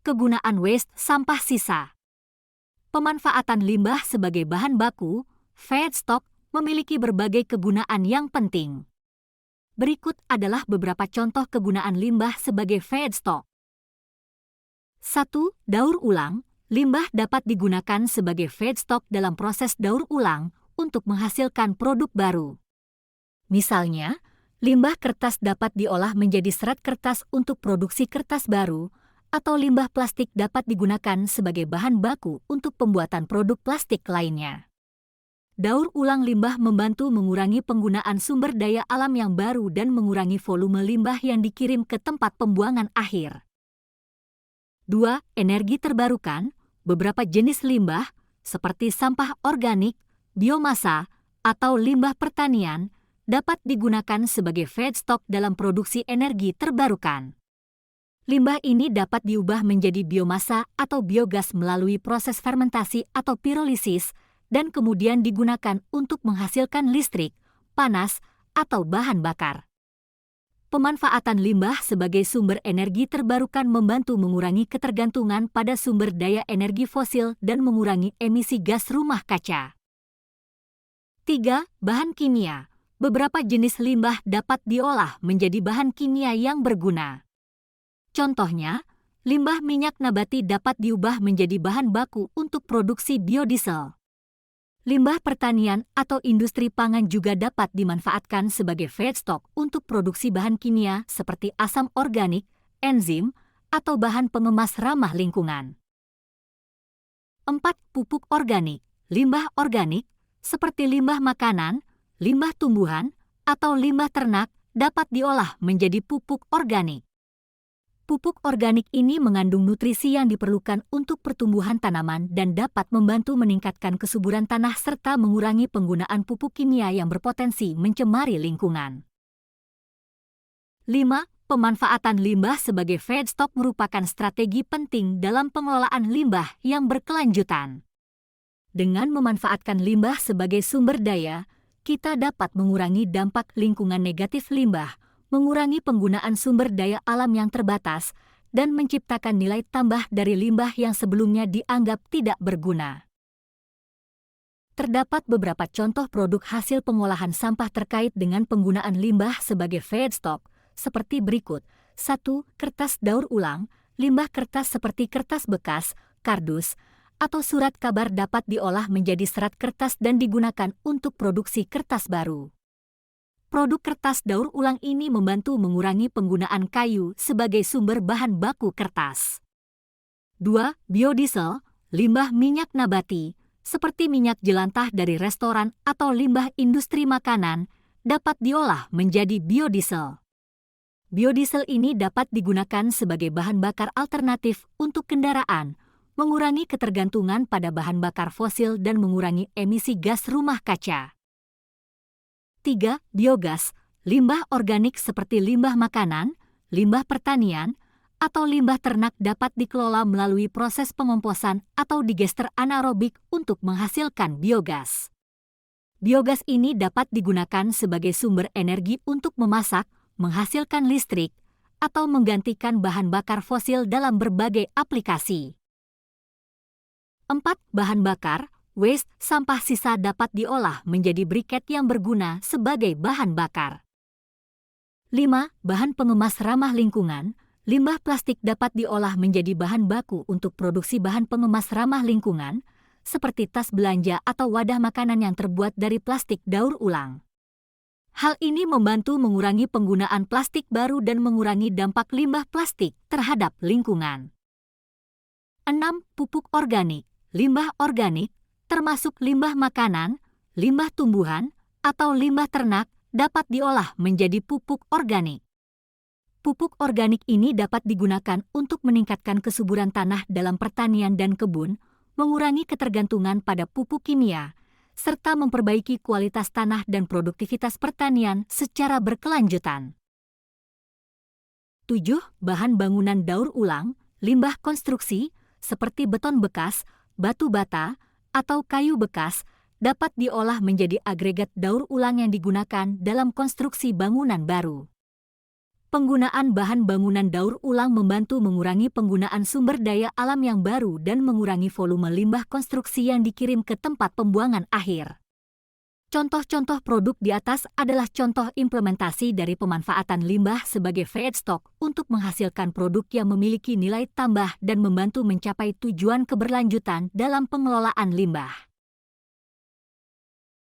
kegunaan waste sampah sisa. Pemanfaatan limbah sebagai bahan baku, feedstock, memiliki berbagai kegunaan yang penting. Berikut adalah beberapa contoh kegunaan limbah sebagai feedstock. 1. Daur ulang. Limbah dapat digunakan sebagai feedstock dalam proses daur ulang untuk menghasilkan produk baru. Misalnya, limbah kertas dapat diolah menjadi serat kertas untuk produksi kertas baru, atau limbah plastik dapat digunakan sebagai bahan baku untuk pembuatan produk plastik lainnya. Daur ulang limbah membantu mengurangi penggunaan sumber daya alam yang baru dan mengurangi volume limbah yang dikirim ke tempat pembuangan akhir. 2. Energi terbarukan. Beberapa jenis limbah, seperti sampah organik, biomasa, atau limbah pertanian, dapat digunakan sebagai feedstock dalam produksi energi terbarukan. Limbah ini dapat diubah menjadi biomasa atau biogas melalui proses fermentasi atau pirolisis dan kemudian digunakan untuk menghasilkan listrik, panas, atau bahan bakar. Pemanfaatan limbah sebagai sumber energi terbarukan membantu mengurangi ketergantungan pada sumber daya energi fosil dan mengurangi emisi gas rumah kaca. 3. Bahan kimia. Beberapa jenis limbah dapat diolah menjadi bahan kimia yang berguna. Contohnya, limbah minyak nabati dapat diubah menjadi bahan baku untuk produksi biodiesel. Limbah pertanian atau industri pangan juga dapat dimanfaatkan sebagai feedstock untuk produksi bahan kimia seperti asam organik, enzim, atau bahan pengemas ramah lingkungan. 4. Pupuk organik. Limbah organik, seperti limbah makanan, limbah tumbuhan, atau limbah ternak dapat diolah menjadi pupuk organik. Pupuk organik ini mengandung nutrisi yang diperlukan untuk pertumbuhan tanaman dan dapat membantu meningkatkan kesuburan tanah serta mengurangi penggunaan pupuk kimia yang berpotensi mencemari lingkungan. 5. Pemanfaatan limbah sebagai feedstock merupakan strategi penting dalam pengelolaan limbah yang berkelanjutan. Dengan memanfaatkan limbah sebagai sumber daya, kita dapat mengurangi dampak lingkungan negatif limbah, mengurangi penggunaan sumber daya alam yang terbatas, dan menciptakan nilai tambah dari limbah yang sebelumnya dianggap tidak berguna. Terdapat beberapa contoh produk hasil pengolahan sampah terkait dengan penggunaan limbah sebagai feedstock, seperti berikut. 1. Kertas daur ulang. Limbah kertas seperti kertas bekas, kardus, atau surat kabar dapat diolah menjadi serat kertas dan digunakan untuk produksi kertas baru. Produk kertas daur ulang ini membantu mengurangi penggunaan kayu sebagai sumber bahan baku kertas. 2. Biodiesel. Limbah minyak nabati, seperti minyak jelantah dari restoran atau limbah industri makanan, dapat diolah menjadi biodiesel. Biodiesel ini dapat digunakan sebagai bahan bakar alternatif untuk kendaraan, mengurangi ketergantungan pada bahan bakar fosil dan mengurangi emisi gas rumah kaca. 3. Biogas. Limbah organik seperti limbah makanan, limbah pertanian, atau limbah ternak dapat dikelola melalui proses pengomposan atau digester anaerobik untuk menghasilkan biogas. Biogas ini dapat digunakan sebagai sumber energi untuk memasak, menghasilkan listrik, atau menggantikan bahan bakar fosil dalam berbagai aplikasi. 4. Bahan bakar. Waste sampah sisa dapat diolah menjadi briket yang berguna sebagai bahan bakar. 5. Bahan pengemas ramah lingkungan. Limbah plastik dapat diolah menjadi bahan baku untuk produksi bahan pengemas ramah lingkungan, seperti tas belanja atau wadah makanan yang terbuat dari plastik daur ulang. Hal ini membantu mengurangi penggunaan plastik baru dan mengurangi dampak limbah plastik terhadap lingkungan. 6. Pupuk organik. Limbah organik, termasuk limbah makanan, limbah tumbuhan, atau limbah ternak, dapat diolah menjadi pupuk organik. Pupuk organik ini dapat digunakan untuk meningkatkan kesuburan tanah dalam pertanian dan kebun, mengurangi ketergantungan pada pupuk kimia, serta memperbaiki kualitas tanah dan produktivitas pertanian secara berkelanjutan. 7. Bahan bangunan daur ulang. Limbah konstruksi, seperti beton bekas, batu bata, atau kayu bekas, dapat diolah menjadi agregat daur ulang yang digunakan dalam konstruksi bangunan baru. Penggunaan bahan bangunan daur ulang membantu mengurangi penggunaan sumber daya alam yang baru dan mengurangi volume limbah konstruksi yang dikirim ke tempat pembuangan akhir. Contoh-contoh produk di atas adalah contoh implementasi dari pemanfaatan limbah sebagai feedstock untuk menghasilkan produk yang memiliki nilai tambah dan membantu mencapai tujuan keberlanjutan dalam pengelolaan limbah.